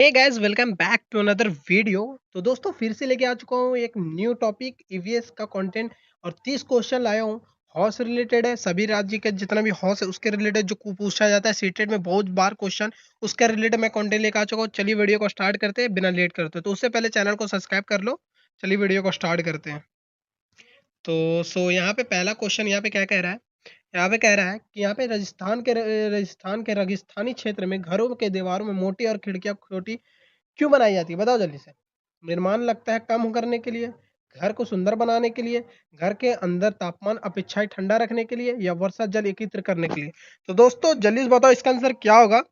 Hey guys, welcome back to another video. तो दोस्तों फिर से लेके आ चुका हूँ एक न्यू टॉपिक ईवीएस का कंटेंट और 30 क्वेश्चन लाया हूँ। हॉर्स रिलेटेड है, सभी राज्य के जितना भी हॉर्स है उसके रिलेटेड जो पूछा जाता है सीटेट में बहुत बार क्वेश्चन, उसके रिलेटेड मैं कंटेंट लेके आ चुका हूँ। चलिए वीडियो को स्टार्ट करते हैं बिना लेट करते। तो उससे पहले चैनल को सब्सक्राइब कर लो। चलिए वीडियो को स्टार्ट करते हैं। तो यहाँ पे पहला क्वेश्चन यहाँ पे क्या कह रहा है। यहाँ पे कह रहा है कि यहाँ पे राजस्थान के रेगिस्तानी क्षेत्र में घरों के दीवारों में मोटी और खिड़कियां छोटी क्यों बनाई जाती है, बताओ जल्दी से। निर्माण लगता है कम करने के लिए, घर को सुंदर बनाने के लिए, घर के अंदर तापमान अपेक्षाएं ठंडा रखने के लिए, या वर्षा जल एकत्र करने के लिए। तो दोस्तों जल्दी से बताओ इसका आंसर क्या होगा।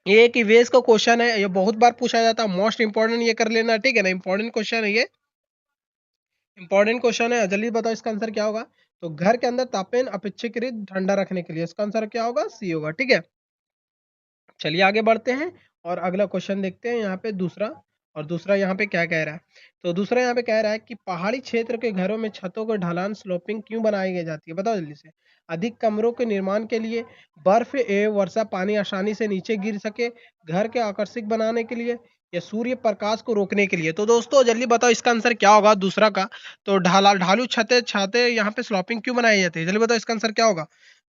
ये एक ईवीएस का क्वेश्चन है, ये बहुत बार पूछा जाता है। मोस्ट इंपॉर्टेंट ये कर लेना, ठीक है ना। इंपॉर्टेंट क्वेश्चन है ये, इंपॉर्टेंट क्वेश्चन है। जल्दी बताओ इसका आंसर क्या होगा। तो घर के अंदर तापमान अपेक्षाकृत ठंडा रखने के लिए, इसका आंसर क्या होगा, सी होगा, ठीक है। चलिए आगे बढ़ते हैं और अगला क्वेश्चन देखते हैं यहाँ पे दूसरा। और दूसरा यहाँ पे क्या कह रहा है। तो दूसरा यहाँ पे कह रहा है कि पहाड़ी क्षेत्र के घरों में छतों को ढलान स्लोपिंग क्यों बनाई जाती है, बताओ जल्दी से। अधिक कमरों के निर्माण के लिए, बर्फ एवं वर्षा पानी आसानी से नीचे गिर सके, घर के आकर्षक बनाने के लिए, या सूर्य प्रकाश को रोकने के लिए। तो दोस्तों जल्दी बताओ इसका आंसर क्या होगा दूसरा का। तो ढालू छतें छाते यहाँ पे स्लोपिंग क्यों बनाई जाती है, जल्दी बताओ इसका आंसर क्या होगा।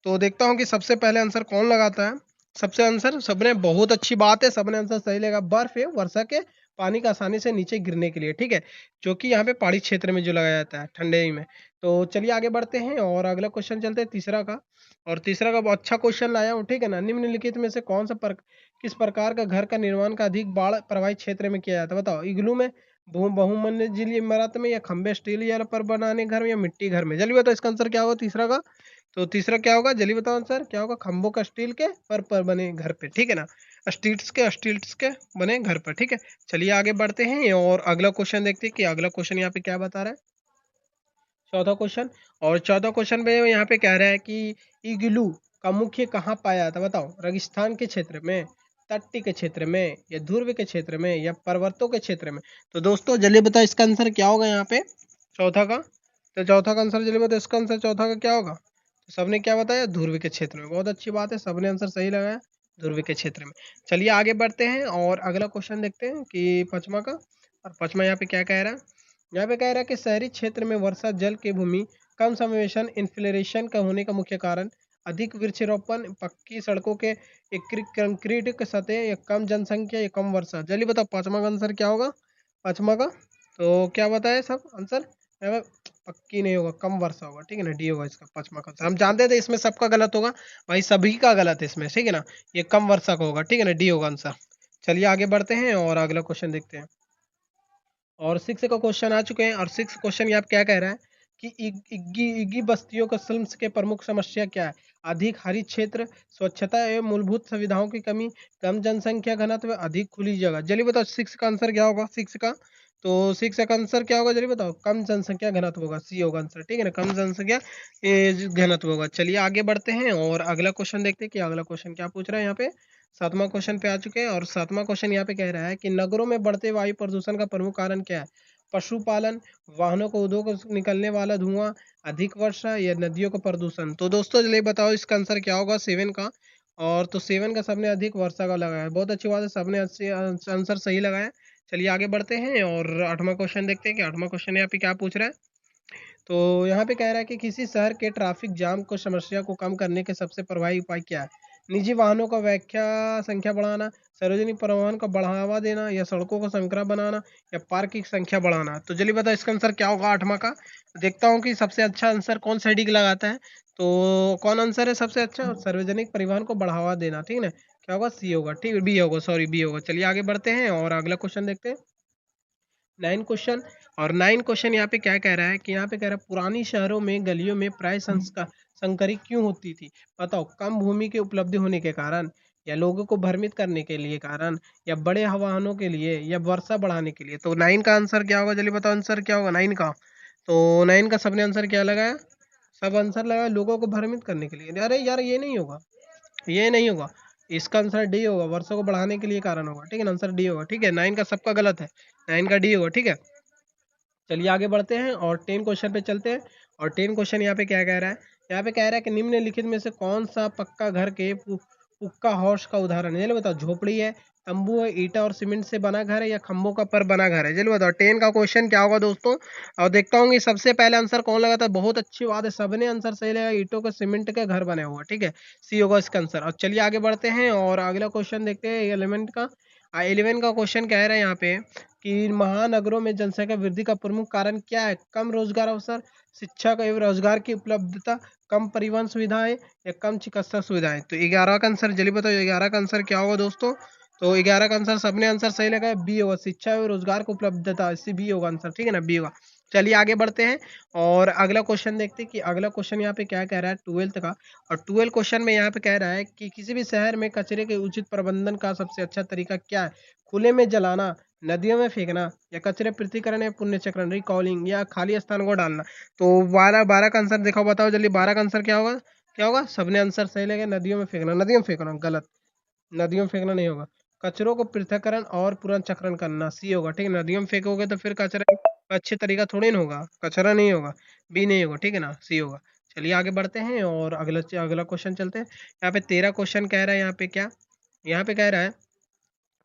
तो देखता हूँ कि सबसे पहले आंसर कौन लगाता है। सबसे आंसर सबने बहुत अच्छी बात है, सबने आंसर सही लगा। बर्फ है वर्षा के पानी का आसानी से नीचे गिरने के लिए, ठीक है, जो कि यहाँ पे पहाड़ी क्षेत्र में जो लगाया जाता है ठंडे में। तो चलिए आगे बढ़ते हैं और अगला क्वेश्चन चलते हैं तीसरा का। और तीसरा का बहुत अच्छा क्वेश्चन लाया हूँ, ठीक है ना। निम्नलिखित में से कौन सा किस प्रकार का घर का निर्माण का अधिक बाढ़ प्रभावित क्षेत्र में किया जाता है, बताओ। इग्लू में, बहुमंजिली इमारत में, या खंबे स्टील या पर बनाने घर में, या मिट्टी घर में। जल्दी बताओ इसका आंसर क्या होगा तीसरा का। तो तीसरा क्या होगा, जल्दी बताओ आंसर क्या होगा। खंभों का स्टील के पर बने घर पे, ठीक है ना। स्टील्स के बने घर पर, ठीक है। चलिए आगे बढ़ते हैं और अगला क्वेश्चन देखते हैं कि अगला क्वेश्चन यहाँ पे क्या बता रहा है। चौथा क्वेश्चन। और चौथा क्वेश्चन में यहाँ पे कह रहा है कि इग्लू का मुख्य कहाँ पाया जाता है, बताओ। रेगिस्तान के क्षेत्र में, तट्टी के क्षेत्र में, या ध्रुव के क्षेत्र में, या पर्वतों के क्षेत्र में। तो दोस्तों जल्दी बताओ इसका आंसर क्या होगा यहाँ पे चौथा का। तो चौथा का आंसर जल्दी बताओ इसका आंसर चौथा का क्या होगा। तो सबने क्या बताया, ध्रुव के क्षेत्र में। बहुत अच्छी बात है, सबने आंसर सही लगाया, ध्रुव के क्षेत्र में। चलिए आगे बढ़ते हैं और अगला क्वेश्चन देखते हैं कि पचमा का। और पचमा यहाँ पे क्या कह रहा है। यहाँ पे कह रहा है कि शहरी क्षेत्र में वर्षा जल की भूमि कम समावेशन इन्फ्लेरेशन का होने का मुख्य कारण अधिक वृक्षारोपण, पक्की सड़कों के कंक्रीट की सतह, या कम जनसंख्या, या कम वर्षा। जल्दी बताओ पांचवा का आंसर क्या होगा। पांचवा का तो क्या बताया सब आंसर। यहाँ पे पक्की नहीं होगा, कम वर्षा होगा, ठीक है ना। डी होगा इसका पांचवा का आंसर। हम जानते थे इसमें सबका गलत होगा भाई, सभी का गलत है इसमें, ठीक है ना। ये कम वर्षा का होगा, ठीक है ना, डी होगा आंसर। चलिए आगे बढ़ते हैं और अगला क्वेश्चन देखते हैं। और सिक्स का क्वेश्चन आ चुके हैं और सिक्स क्वेश्चन यहाँ पे क्या कह रहा है कि इग्गी बस्तियों का स्लम्स के प्रमुख समस्या क्या है। अधिक हरित क्षेत्र, स्वच्छता एवं मूलभूत सुविधाओं की कमी, कम जनसंख्या घनत्व, अधिक खुली जगह। जल्दी बताओ सिक्स का आंसर क्या होगा सिक्स का। तो सिक्स का आंसर क्या होगा जल्दी बताओ। कम जनसंख्या घनत्व होगा, सी होगा आंसर, ठीक है ना। कम जनसंख्या घनत्व होगा। चलिए आगे बढ़ते हैं और अगला क्वेश्चन देखते हैं कि अगला क्वेश्चन क्या पूछ रहा है यहाँ पे। सातवां क्वेश्चन पे आ चुके हैं और सातवां क्वेश्चन यहाँ पे कह रहा है कि नगरों में बढ़ते वायु प्रदूषण का प्रमुख कारण क्या है। पशुपालन, वाहनों को उद्योग से निकलने वाला धुआं, अधिक वर्षा, या नदियों का प्रदूषण। तो दोस्तों चलिए बताओ इसका आंसर क्या होगा सेवन का। और तो सेवन का सबने अधिक वर्षा का लगाया, बहुत अच्छी बात है, सबने आंसर सही लगाया। चलिए आगे बढ़ते हैं और आठवां क्वेश्चन देखते हैं कि आठवां क्वेश्चन यहाँ पे क्या पूछ रहा है। तो यहाँ पे कह रहा है कि किसी शहर के ट्रैफिक जाम को समस्या को कम करने के सबसे प्रभावी उपाय क्या है। निजी वाहनों का व्याख्या संख्या बढ़ाना, सार्वजनिक परिवहन को बढ़ावा देना, या सड़कों को संकरा बनाना, या पार्क की संख्या बढ़ाना। तो चलिए बताओ इसका आंसर क्या होगा आठवां का। देखता हूँ कि सबसे अच्छा आंसर कौन सा डी लगाता है। तो कौन आंसर है सबसे अच्छा, सार्वजनिक परिवहन को बढ़ावा देना, ठीक है ना। क्या होगा, सी होगा, ठीक है, बी होगा, सॉरी बी होगा। चलिए आगे बढ़ते हैं और अगला क्वेश्चन देखते हैं। Nine question. और नाइन क्वेश्चन यहाँ पे क्या कह रहा है कि यहाँ पे कह रहा है पुरानी शहरों में गलियों में प्राय संस्कार संकरी क्यों होती थी, बताओ। कम भूमि के उपलब्ध होने के कारण, या लोगों को भ्रमित करने के लिए कारण, या बड़े वाहनों के लिए, या वर्षा बढ़ाने के लिए। तो नाइन का आंसर क्या होगा जल्दी बताओ आंसर क्या होगा नाइन का। तो नाइन का सबने आंसर क्या लगाया, सब आंसर लगाया लोगों को भ्रमित करने के लिए। अरे यार ये नहीं होगा, ये नहीं होगा। इसका आंसर डी होगा, वर्षों को बढ़ाने के लिए कारण होगा, ठीक है ना। आंसर डी होगा, ठीक है। नाइन का सबका गलत है, नाइन का डी होगा, ठीक है। चलिए आगे बढ़ते हैं और 10 क्वेश्चन पे चलते हैं। और 10 क्वेश्चन यहाँ पे क्या कह रहा है। यहाँ पे कह रहा है कि निम्नलिखित में से कौन सा पक्का घर के पुक्का हॉर्स का उदाहरण है? जल्दी बताओ। झोपड़ी है, तंबू है, ईटा और सीमेंट से बना घर है, या खंभों का पर बना घर है? जल्दी बताओ। 10 का क्वेश्चन क्या होगा दोस्तों? और देखता हूँ कि सबसे पहले आंसर कौन लगाता है। बहुत अच्छी बात है, सबने आंसर सही लगा। ईटों के सीमेंट के घर बने हुए, ठीक है, सी होगा इसका आंसर। और चलिए आगे बढ़ते हैं और अगला क्वेश्चन देखते हैं। 11 का 11 का क्वेश्चन कह रहे हैं यहाँ पे कि महानगरों में जनसंख्या वृद्धि का प्रमुख कारण क्या है? कम रोजगार अवसर, शिक्षा का एवं रोजगार की उपलब्धता, कम परिवहन सुविधाएं, या कम चिकित्सा सुविधाएं? तो 11 का आंसर जल्दी बताओ। 11 का आंसर क्या होगा दोस्तों? तो 11 का आंसर सबने आंसर सही लगाया, बी होगा, शिक्षा एवं रोजगार को उपलब्धता, इससे बी होगा आंसर, ठीक है ना, बी होगा। चलिए आगे बढ़ते हैं और अगला क्वेश्चन देखते हैं कि अगला क्वेश्चन यहाँ पे क्या कह रहा है 12th का। और 12 क्वेश्चन में यहाँ पे कह रहा है कि किसी भी शहर में कचरे के उचित प्रबंधन का सबसे अच्छा तरीका क्या है? खुले में जलाना, नदियों में फेंकना, या कचरे पृथक्करण या पुण्य चक्रण रिकॉलिंग, या खाली स्थान को डालना? तो 12 का आंसर देखो, बताओ जल्दी। 12 का आंसर क्या होगा? क्या होगा? सबने आंसर सही लगे, नदियों में फेंकना। नदियों में फेंकना गलत, नदियों में फेंकना नहीं होगा। कचरों को पृथक्करण और पुनर्चक्रण करना, सी होगा, ठीक है। नदियों में फेंकोगे तो फिर कचरा का अच्छे तरीका थोड़ी ना होगा, कचरा नहीं होगा, बी नहीं होगा, ठीक है ना, सी होगा। चलिए आगे बढ़ते हैं और अगला अगला क्वेश्चन चलते हैं। यहाँ पे 13 क्वेश्चन कह रहा है, यहाँ पे क्या, यहाँ पे कह रहा है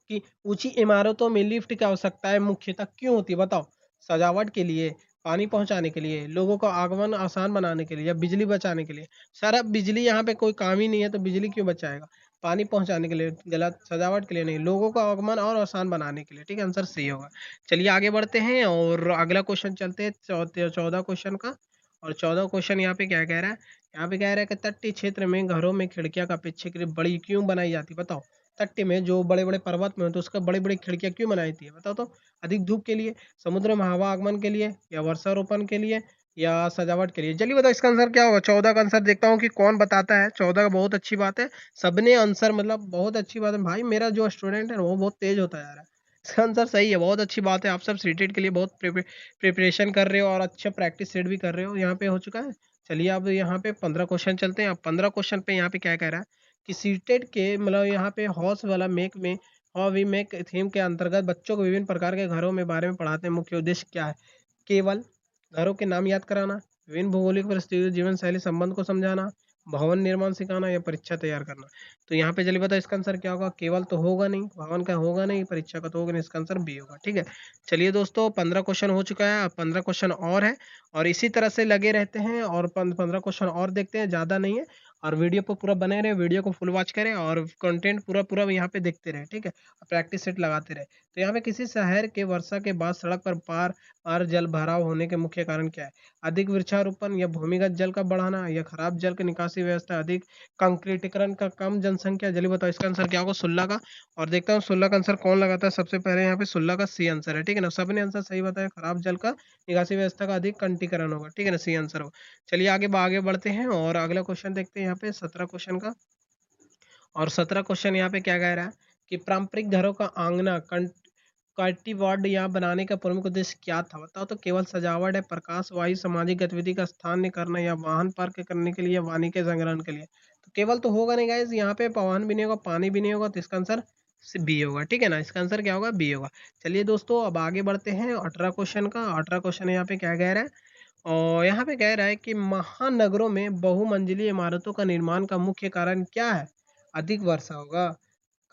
कि ऊंची इमारतों में लिफ्ट की आवश्यकताएं मुख्यतः क्यों होती है? बताओ। सजावट के लिए, पानी पहुंचाने के लिए, लोगों का आगमन आसान बनाने के लिए, या बिजली बचाने के लिए? सर अब बिजली यहाँ पे कोई काम ही नहीं है तो बिजली क्यों बचाएगा? पानी पहुंचाने के लिए गलत, सजावट के लिए नहीं, लोगों का आगमन और आसान बनाने के लिए, ठीक है, आंसर सही होगा। चलिए आगे बढ़ते हैं और अगला क्वेश्चन चलते हैं 14 क्वेश्चन का। और 14 क्वेश्चन यहाँ पे क्या कह रहा है? यहाँ पे कह रहा है कि तटीय क्षेत्र में घरों में खिड़कियां का अपेक्षाकृत बड़ी क्यों बनाई जाती है? बताओ। तट्टे में जो बड़े-बड़े पर्वत में हो तो उसका बड़ी-बड़ी खिड़कियाँ क्यों बनाई थी? बताओ तो। अधिक धूप के लिए, समुद्र में हवा आगमन के लिए, या वर्षारोपण के लिए, या सजावट के लिए? जल्दी बताओ इसका आंसर क्या होगा? 14 का आंसर देखता हूँ कि कौन बताता है। 14 का बहुत अच्छी बात है। सबने आंसर मतलब बहुत अच्छी बात है। भाई मेरा जो स्टूडेंट है वो बहुत तेज होता जा रहा है। इसका आंसर सही है, बहुत अच्छी बात है। आप सब सीटेट के लिए बहुत प्रिपरेशन कर रहे हो और अच्छा प्रैक्टिस सेट भी कर रहे हो। यहाँ पे हो चुका है। चलिए अब यहाँ पे 15 क्वेश्चन चलते हैं। अब 15 क्वेश्चन पे यहाँ पे क्या कह रहा है कि सीटेट के मतलब यहाँ पे हॉर्स वाला मेक में हाउ वी मेक थीम के अंतर्गत बच्चों को विभिन्न प्रकार के घरों में बारे में पढ़ाते हैं। मुख्य उद्देश्य क्या है? केवल घरों के नाम याद कराना, विभिन्न भौगोलिक परिस्थितियों जीवन शैली संबंध को समझाना, भवन निर्माण सिखाना, या परीक्षा तैयार करना? तो यहाँ पे चलिए बताओ इसका आंसर क्या होगा? केवल तो होगा नहीं, भवन का होगा नहीं, परीक्षा का तो होगा नहीं, इसका आंसर बी होगा, ठीक है। चलिए दोस्तों 15 क्वेश्चन हो चुका है, अब 15 क्वेश्चन और है और इसी तरह से लगे रहते हैं और 15 क्वेश्चन और देखते हैं, ज़्यादा नहीं है। और वीडियो पर पूरा बने रहे, वीडियो को फुल वॉच करें और कंटेंट पूरा पूरा यहाँ पे देखते रहे, ठीक है, प्रैक्टिस सेट लगाते रहे। तो यहाँ पे किसी शहर के वर्षा के बाद सड़क पर पार जल भराव होने के मुख्य कारण क्या है? अधिक वृक्षारोपण, या भूमिगत जल का बढ़ाना, या खराब जल की निकासी व्यवस्था, अधिक कंक्रीटीकरण का, कम जनसंख्या? जल्दी बताओ इसका आंसर क्या होगा? 16 का। और देखता हूँ 16 का आंसर कौन लगाता है सबसे पहले। यहाँ पे 16 का सी आंसर है, ठीक है ना, सबने आंसर सही बताया। खराब जल का निकासी व्यवस्था का अधिक कंटीकरण होगा, ठीक है ना, सी आंसर होगा। चलिए आगे बढ़ते हैं और अगला क्वेश्चन देखते हैं यहाँ पे 17 क्वेश्चन का। और 17 क्वेश्चन यहाँ पे क्या कह रहा है कि पारंपरिक घरों का आंगना कल्टीवार्ड यहाँ बनाने का प्रमुख उद्देश्य क्या था? बताओ तो। केवल सजावट है, प्रकाश, वायु, सामाजिक गतिविधि का स्थान करना, या वाहन पार्क करने के लिए, या वाणी के संग्रहण के लिए? तो केवल तो होगा नहीं गाइस, यहाँ पे वाहन भी नहीं होगा, पानी भी नहीं होगा, तो इसका आंसर बी होगा, ठीक है ना, इसका आंसर क्या होगा? बी होगा। चलिए दोस्तों अब आगे बढ़ते हैं 18 क्वेश्चन का। 18 क्वेश्चन यहाँ पे क्या कह रहा है? और यहाँ पे कह रहा है कि महानगरों में बहुमंजिली इमारतों का निर्माण का मुख्य कारण क्या है? अधिक वर्षा होगा,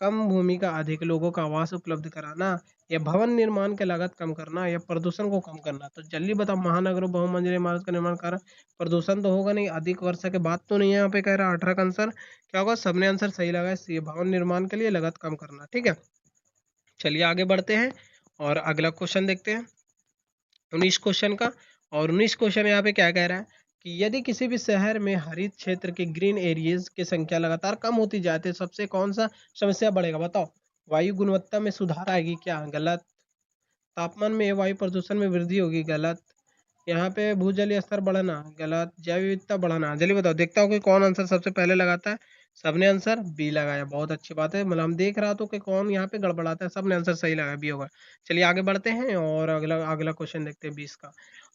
कम भूमि का अधिक लोगों का आवास उपलब्ध कराना, या भवन निर्माण की लागत कम करना, या प्रदूषण को कम करना? तो जल्दी बताओ। महानगरों बहुमंजिली इमारत का निर्माण कारण प्रदूषण तो होगा नहीं, अधिक वर्षा के बाद तो नहीं है, यहाँ पे कह रहा है 18 का आंसर क्या होगा? सबने आंसर सही लगा है, भवन निर्माण के लिए लागत कम करना, ठीक है। चलिए आगे बढ़ते हैं और अगला क्वेश्चन देखते हैं 19 क्वेश्चन का। और 19 क्वेश्चन यहाँ पे क्या कह रहा है कि यदि किसी भी शहर में हरित क्षेत्र के ग्रीन एरियाज की संख्या लगातार कम होती जाए तो सबसे कौन सा समस्या बढ़ेगा? बताओ। वायु गुणवत्ता में सुधार आएगी क्या? गलत। तापमान में वायु प्रदूषण में वृद्धि होगी? गलत। यहाँ पे भूजलीय स्तर बढ़ना? गलत। जैव विविधता बढ़ाना? जल्दी बताओ, देखता हूँ कि कौन आंसर सबसे पहले लगाता है। सबने आंसर बी लगाया, बहुत अच्छी बात है। मतलब हम देख रहा तो कि कौन यहाँ पे गड़बड़ाता है, सबने आंसर सही लगाया, बी होगा। चलिए आगे बढ़ते हैं और अगला अगला क्वेश्चन देखते हैं 20 का।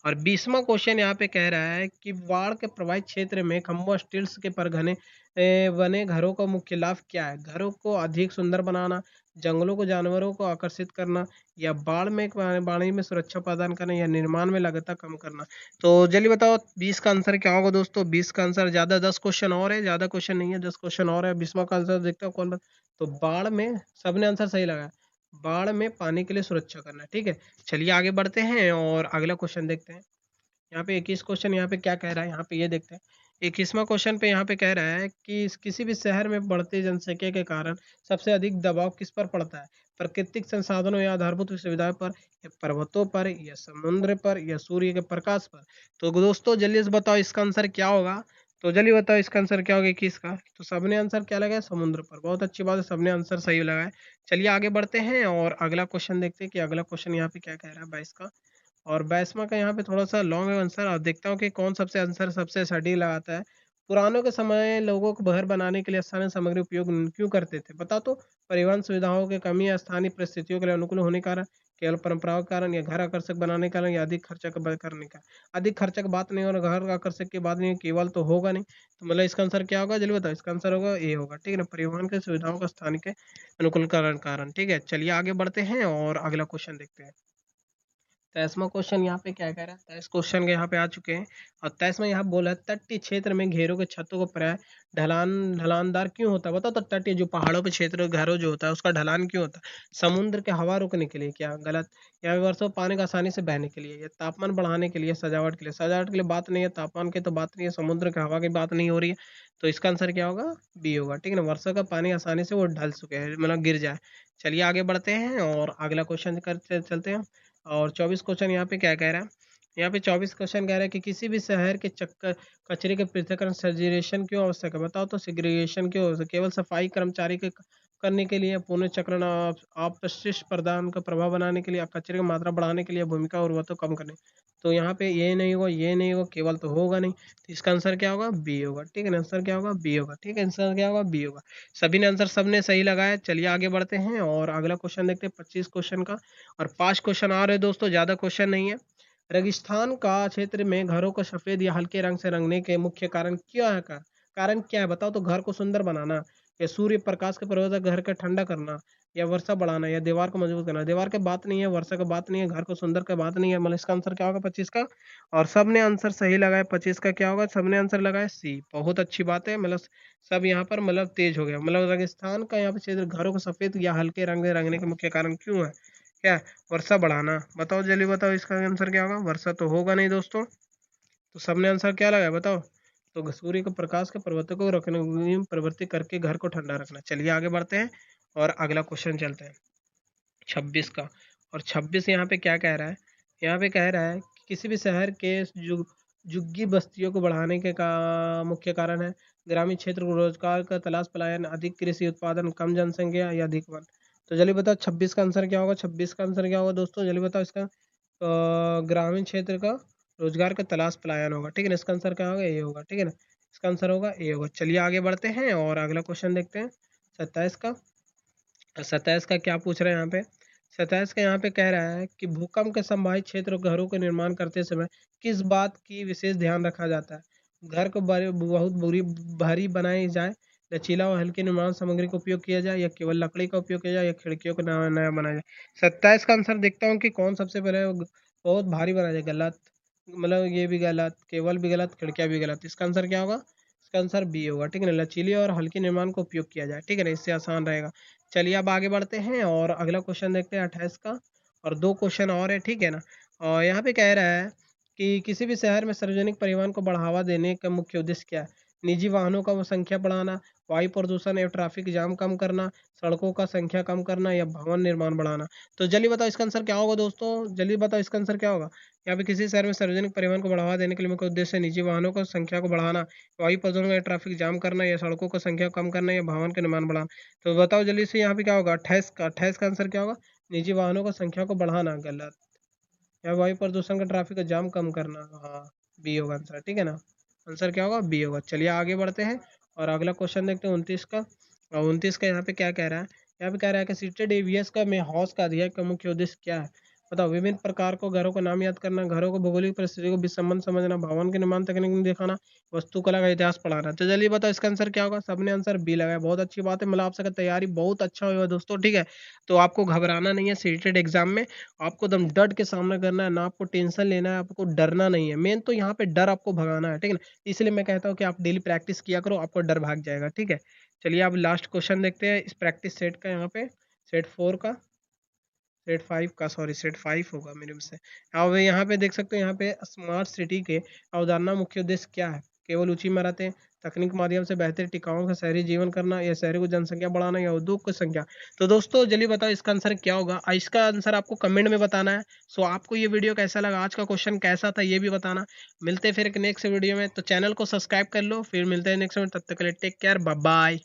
और 20वां क्वेश्चन यहाँ पे कह रहा है कि बाढ़ के प्रभावित क्षेत्र में खम्बो स्टील्स के पर घने बने घरों का मुख्य लाभ क्या है? घरों को अधिक सुंदर बनाना, जंगलों को जानवरों को आकर्षित करना, या बाढ़ में पानी में सुरक्षा प्रदान करना, या निर्माण में लागत कम करना। तो जल्दी बताओ 20 का आंसर क्या होगा दोस्तों। 20 का आंसर ज़्यादा, 10 क्वेश्चन और है, ज़्यादा क्वेश्चन नहीं है, 10 क्वेश्चन और है। 20वां का आंसर देखते हो कौन तो बाढ़ में, सबने आंसर सही लगाया, बाढ़ में पानी के लिए सुरक्षा करना। ठीक है, चलिए आगे बढ़ते हैं और अगला क्वेश्चन देखते हैं। यहाँ पे 21 क्वेश्चन यहाँ पे क्या कह रहा है, यहाँ पे ये देखते हैं। 21वां क्वेश्चन पे यहाँ पे कह रहा है कि किसी भी शहर में बढ़ती जनसंख्या के कारण सबसे अधिक दबाव किस पर पड़ता है। प्राकृतिक संसाधनों या आधारभूत सुविधाओं पर, या पर्वतों पर, या समुद्र पर, या सूर्य के प्रकाश पर। तो दोस्तों जल्दी से बताओ इसका आंसर क्या होगा। तो जल्दी बताओ इसका आंसर क्या होगा 21 का। तो सबने आंसर क्या लगाया, समुद्र पर। बहुत अच्छी बात है, सबने आंसर सही लगाया। चलिए आगे बढ़ते हैं और अगला क्वेश्चन देखते हैं कि अगला क्वेश्चन यहाँ पे क्या कह रहा है 22 का। और 22वां का यहाँ पे थोड़ा-सा लॉन्ग है आंसर, और देखता हूँ कि कौन सबसे आंसर सबसे सटीक लगाता है। पुरानों के समय लोगों को घर बनाने के लिए स्थानीय सामग्री उपयोग क्यों करते थे? बताओ तो। परिवहन सुविधाओं की कमी, या स्थानीय परिस्थितियों के लिए अनुकूल होने के कारण, केवल परंपराओं के कारण, या घर आकर्षक बनाने के कारण, या अधिक खर्चा करने का। अधिक खर्चा की बात नहीं और घर आकर्षक की बात नहीं, केवल तो होगा नहीं। तो मतलब इसका आंसर क्या होगा जल्दी बताओ। इसका आंसर होगा ए होगा। ठीक है ना, परिवहन की सुविधाओं का स्थानीय के अनुकूल कारण। ठीक है, चलिए आगे बढ़ते हैं और अगला क्वेश्चन देखते हैं। 23वां क्वेश्चन यहाँ पे क्या कह रहा है, 23 क्वेश्चन के यहाँ पे आ चुके हैं। और 23वां यहाँ बोला है, तटीय क्षेत्र में घेरों के छतों को प्राय ढलानदार क्यों होता है। बताओ तो। तटीय जो पहाड़ों पे क्षेत्र घरों जो होता है उसका ढलान क्यों होता है। समुद्र के हवा रुकने के लिए क्या, गलत। या वर्षों पानी का आसानी से बहने के लिए, या तापमान बढ़ाने के लिए, सजावट के लिए। सजावट के लिए बात नहीं है, तापमान की तो बात नहीं है, समुद्र के हवा की बात नहीं हो रही है। तो इसका आंसर क्या होगा, बी होगा। ठीक है ना, वर्षा का पानी आसानी से वो ढल चुके हैं, मतलब गिर जाए। चलिए आगे बढ़ते हैं और अगला क्वेश्चन करते चलते हैं। और 24 क्वेश्चन यहाँ पे क्या कह रहा है। यहाँ पे 24 क्वेश्चन कह रहा है कि किसी भी शहर के चक्कर कचरे के पृथक्करण सेग्रीगेशन क्यों आवश्यक है। बताओ तो। सेग्रीगेशन क्यों आवश्यक, केवल सफाई कर्मचारी के करने के लिए, पुनर्चक्रण अपशिष्ट प्रदान का प्रभाव बनाने के लिए, कचरे की मात्रा बढ़ाने के लिए, भूमिका उर्वरता कम करने। तो यहाँ पे ये नहीं होगा, ये नहीं होगा, केवल तो होगा नहीं। तो इसका आंसर क्या होगा, बी होगा। ठीक है ना, आंसर क्या होगा, बी होगा। ठीक है, आंसर क्या होगा, बी होगा। सभी ने आंसर सबने सही लगाया। चलिए आगे बढ़ते हैं और अगला क्वेश्चन देखते हैं 25 क्वेश्चन का। और 5 क्वेश्चन आ रहे हैं दोस्तों, ज़्यादा क्वेश्चन नहीं है। रेगिस्तान का क्षेत्र में घरों को सफ़ेद या हल्के रंग से रंगने के मुख्य कारण क्या है का कारण क्या है। बताओ तो। घर को सुंदर बनाना, या सूर्य प्रकाश के प्रवेश घर का ठंडा करना, या वर्षा बढ़ाना, या दीवार को मजबूत करना। दीवार की बात नहीं है, वर्षा की बात नहीं है, घर को सुंदर की बात नहीं है। मतलब इसका आंसर क्या होगा 25 का। और सबने आंसर सही लगाया। 25 का क्या होगा, सबने आंसर लगाया सी। बहुत अच्छी बात है, मतलब सब यहाँ पर मतलब तेज हो गया। मतलब रेगिस्तान का यहाँ पे क्षेत्र घरों को सफ़ेद या हल्के रंग से रंगने के मुख्य कारण क्यों है, क्या। वर्षा बढ़ाना। बताओ जल्दी बताओ इसका आंसर क्या होगा। वर्षा तो होगा नहीं दोस्तों। तो सबने आंसर क्या लगाया बताओ। तो सूर्य के प्रकाश के प्रवर्तक को रखने में प्रवृत्ति करके घर को ठंडा रखना। चलिए आगे बढ़ते हैं और अगला क्वेश्चन चलते हैं 26 का। और 26 यहाँ पे क्या कह रहा है। यहाँ पे कह रहा है कि किसी भी शहर के झुग्गी बस्तियों को बढ़ाने के का मुख्य कारण है। ग्रामीण क्षेत्र को रोजगार का तलाश पलायन, अधिक कृषि उत्पादन, कम जनसंख्या, या अधिक वन। तो जल्दी बताओ 26 का आंसर क्या होगा। 26 का आंसर क्या होगा दोस्तों, जल्दी बताओ इसका। ग्रामीण क्षेत्र का रोजगार का तलाश पलायन होगा। ठीक है ना, इसका आंसर क्या होगा, ये होगा। ठीक है ना, इसका आंसर होगा ये होगा। चलिए आगे बढ़ते हैं और अगला क्वेश्चन देखते हैं 27 का। 27 का क्या पूछ रहे हैं यहाँ पे। 27 का यहाँ पे कह रहा है कि भूकंप के संभावित क्षेत्र घरों का निर्माण करते समय किस बात की विशेष ध्यान रखा जाता है। घर को बहुत बुरी भारी बनाई जाए, लचीला और हल्की निर्माण सामग्री का उपयोग किया जाए, या केवल लकड़ी का उपयोग किया जाए, या खिड़कियों को नया नया बनाया जाए। 27 का आंसर देखता हूँ कि कौन सबसे पहले बहुत भारी बनाया जाए, गलत। मतलब ये भी गलत, केवल भी गलत, खिड़कियाँ भी गलत। इसका आंसर क्या होगा, इसका आंसर बी होगा। ठीक है ना, लचीली और हल्की निर्माण का उपयोग किया जाए। ठीक है ना, इससे आसान रहेगा। चलिए अब आगे बढ़ते हैं और अगला क्वेश्चन देखते हैं 28 का। और 2 क्वेश्चन और है। ठीक है ना, और यहाँ पे कह रहा है कि किसी भी शहर में सार्वजनिक परिवहन को बढ़ावा देने का मुख्य उद्देश्य क्या है। निजी वाहनों का संख्या बढ़ाना, वायु प्रदूषण एवं ट्रैफिक जाम कम करना, सड़कों का संख्या कम करना, या भवन निर्माण बढ़ाना। तो जल्दी बताओ इसका आंसर क्या होगा दोस्तों, जल्दी बताओ इसका आंसर क्या होगा। यहाँ पे किसी शहर में सार्वजनिक परिवहन को बढ़ावा देने के लिए मुख्य उद्देश्य निजी वाहनों की संख्या को बढ़ाना, वायु प्रदूषण या ट्रैफिक जाम करना, या सड़कों की संख्या कम करना, या भवन का निर्माण बढ़ाना। तो बताओ जल्दी से यहाँ पे क्या होगा 28 का। 28 का आंसर क्या होगा, निजी वाहनों की संख्या को बढ़ाना, गलत। या वायु प्रदूषण का ट्रैफिक का जाम कम करना, हाँ बी होगा आंसर। ठीक है ना, आंसर क्या होगा, बी होगा। चलिए आगे बढ़ते हैं और अगला क्वेश्चन देखते हैं 29 का। और 29 का यहाँ पे क्या कह रहा है। यहाँ पे कह रहा है कि सीटेड एवीएस का में हौस का अध्ययन का मुख्य उद्देश्य क्या है। बताओ, विभिन्न प्रकार को घरों का नाम याद करना, घरों को भौगोलिक परिस्थिति को बीच संबंध समझना, भवन के निर्माण तकनीक में दिखाना, वास्तुकला का इतिहास पढ़ाना। तो चलिए बताओ इसका आंसर क्या होगा। सबने आंसर बी लगाया, बहुत अच्छी बात है। मतलब आप सबका तैयारी बहुत अच्छा हुआ दोस्तों, ठीक है। तो आपको घबराना नहीं है सीटेड एग्जाम में, आपको एकदम डट के सामना करना है, ना आपको टेंशन लेना है, आपको डरना नहीं है। मेन तो यहाँ पे डर आपको भगाना है, ठीक है ना। इसलिए मैं कहता हूँ कि आप डेली प्रैक्टिस किया करो, आपको डर भाग जाएगा, ठीक है। चलिए अब लास्ट क्वेश्चन देखते हैं इस प्रैक्टिस सेट का, यहाँ पे सेट 4 का, सेट 5 का, सॉरी सेट 5 होगा मेरे से। अब यहाँ पे देख सकते हो, यहाँ पे स्मार्ट सिटी के अवधारणा मुख्य उद्देश्य क्या है। केवल ऊंची इमारतें, तकनीक के माध्यम से बेहतर टिकाऊ का शहरी जीवन करना, या शहरी को जनसंख्या बढ़ाना, या उद्योग की संख्या। तो दोस्तों जल्दी बताओ इसका आंसर क्या होगा। इसका आंसर आपको कमेंट में बताना है। सो आपको ये वीडियो कैसा लगा, आज का क्वेश्चन कैसा था, ये भी बताना। मिलते हैं फिर एक नेक्स्ट वीडियो में, तो चैनल को सब्सक्राइब कर लो, फिर मिलते हैं नेक्स्ट में। तब तक के लिए टेक केयर, बाय बाय।